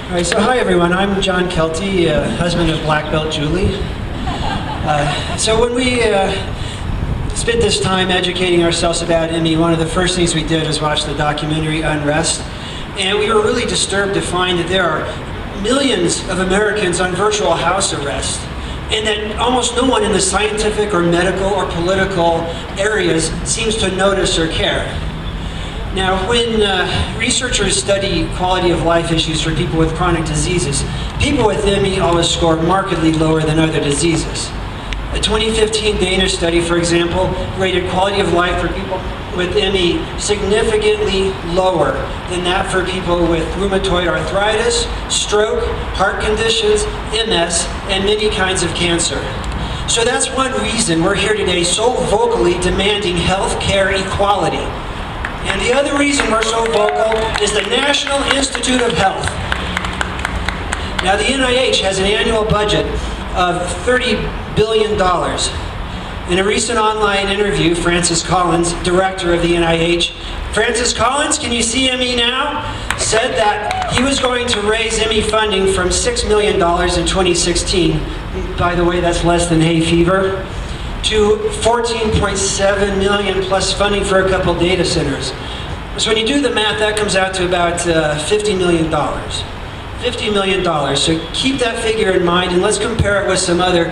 All right, so hi everyone, I'm John Kelty, husband of Black Belt Julie. So when we spent this time educating ourselves about ME, one of the first things we did was watch the documentary Unrest, and we were really disturbed to find that there are millions of Americans on virtual house arrest, and that almost no one in the scientific or medical or political areas seems to notice or care. Now, when researchers study quality of life issues for people with chronic diseases, people with ME always score markedly lower than other diseases. A 2015 Danish study, for example, rated quality of life for people with ME significantly lower than that for people with rheumatoid arthritis, stroke, heart conditions, MS, and many kinds of cancer. So that's one reason we're here today so vocally demanding health care equality. And the other reason we're so vocal is the National Institute of Health. Now, the NIH has an annual budget of $30 billion. In a recent online interview, Francis Collins, director of the NIH, Francis Collins, can you see ME now? Said that he was going to raise ME funding from $6 million in 2016. By the way, that's less than hay fever. To 14.7 million plus funding for a couple data centers. So when you do the math, that comes out to about $50 million. $50 million. So keep that figure in mind, and let's compare it with some other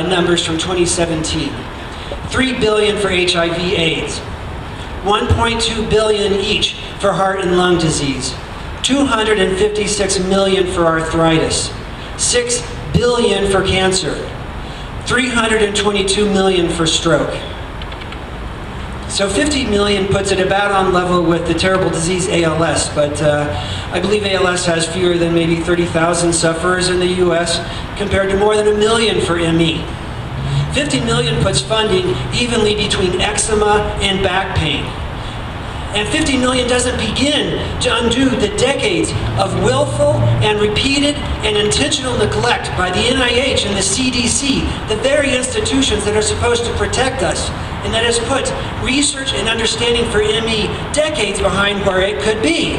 numbers from 2017. $3 billion for HIV/AIDS, $1.2 billion each for heart and lung disease, $256 million for arthritis, $6 billion for cancer, $322 million for stroke. So 50 million puts it about on level with the terrible disease ALS, but I believe ALS has fewer than maybe 30,000 sufferers in the US compared to more than 1 million for ME. 50 million puts funding evenly between eczema and back pain. And 50 million doesn't begin to undo the decades of willful and repeated and intentional neglect by the NIH and the CDC, the very institutions that are supposed to protect us, and that has put research and understanding for ME decades behind where it could be.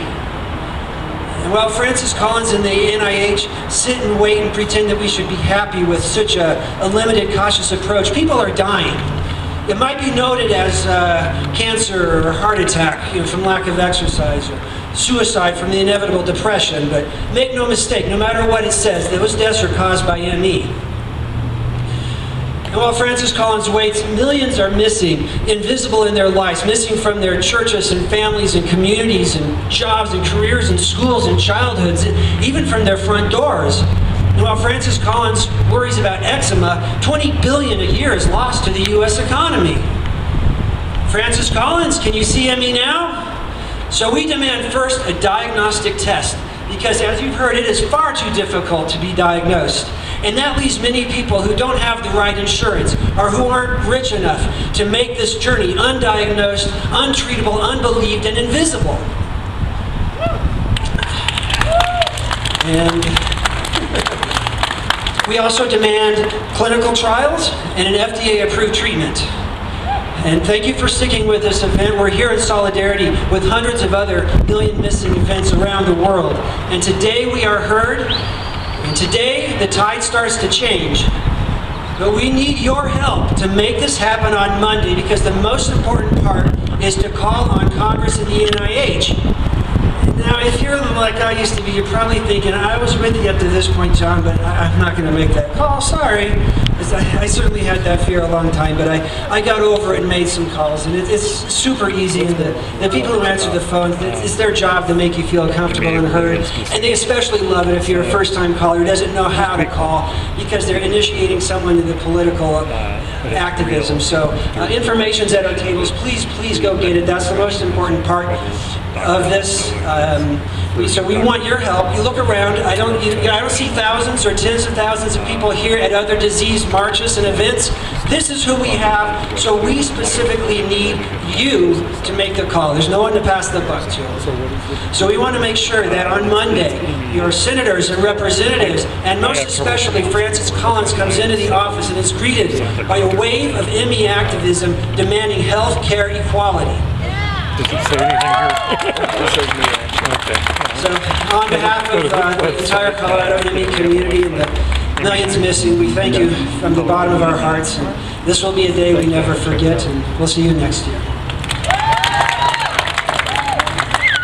And while Francis Collins and the NIH sit and wait and pretend that we should be happy with such a limited, cautious approach, people are dying. It might be noted as cancer or heart attack, from lack of exercise, or suicide from the inevitable depression, but make no mistake, no matter what it says, those deaths are caused by ME. And while Francis Collins waits, millions are missing, invisible in their lives, missing from their churches and families and communities and jobs and careers and schools and childhoods, even from their front doors. And while Francis Collins worries about eczema, $20 billion a year is lost to the US economy. Francis Collins, can you see ME now? So we demand first a diagnostic test, because as you've heard, it is far too difficult to be diagnosed. And that leaves many people who don't have the right insurance or who aren't rich enough to make this journey undiagnosed, untreatable, unbelieved, and invisible. And we also demand clinical trials and an FDA-approved treatment. And thank you for sticking with this event. We're here in solidarity with hundreds of other MillionsMissing events around the world. And today we are heard, and today the tide starts to change. But we need your help to make this happen on Monday, because the most important part is to call on Congress and the NIH. Now, if you're like I used to be, you're probably thinking, I was with you up to this point, John, but I'm not going to make that call. Sorry. I certainly had that fear a long time, but I got over it and made some calls. And it's super easy. And the people who answer the phone, it's their job to make you feel comfortable and heard. And they especially love it if you're a first-time caller who doesn't know how to call, because they're initiating someone into political activism. So information's at our tables. Please go get it. That's the most important part of this. So we want your help. You look around. I don't see thousands or tens of thousands of people here at other disease marches and events. This is who we have. So we specifically need you to make the call. There's no one to pass the buck to. So we want to make sure that on Monday, your senators and representatives, and most especially Francis Collins, comes into the office and is greeted by a wave of ME activism demanding health care equality. Does it say anything here? So on behalf of the entire Colorado Enemy community and the Millions Missing, we thank you from the bottom of our hearts. And this will be a day we never forget, and we'll see you next year.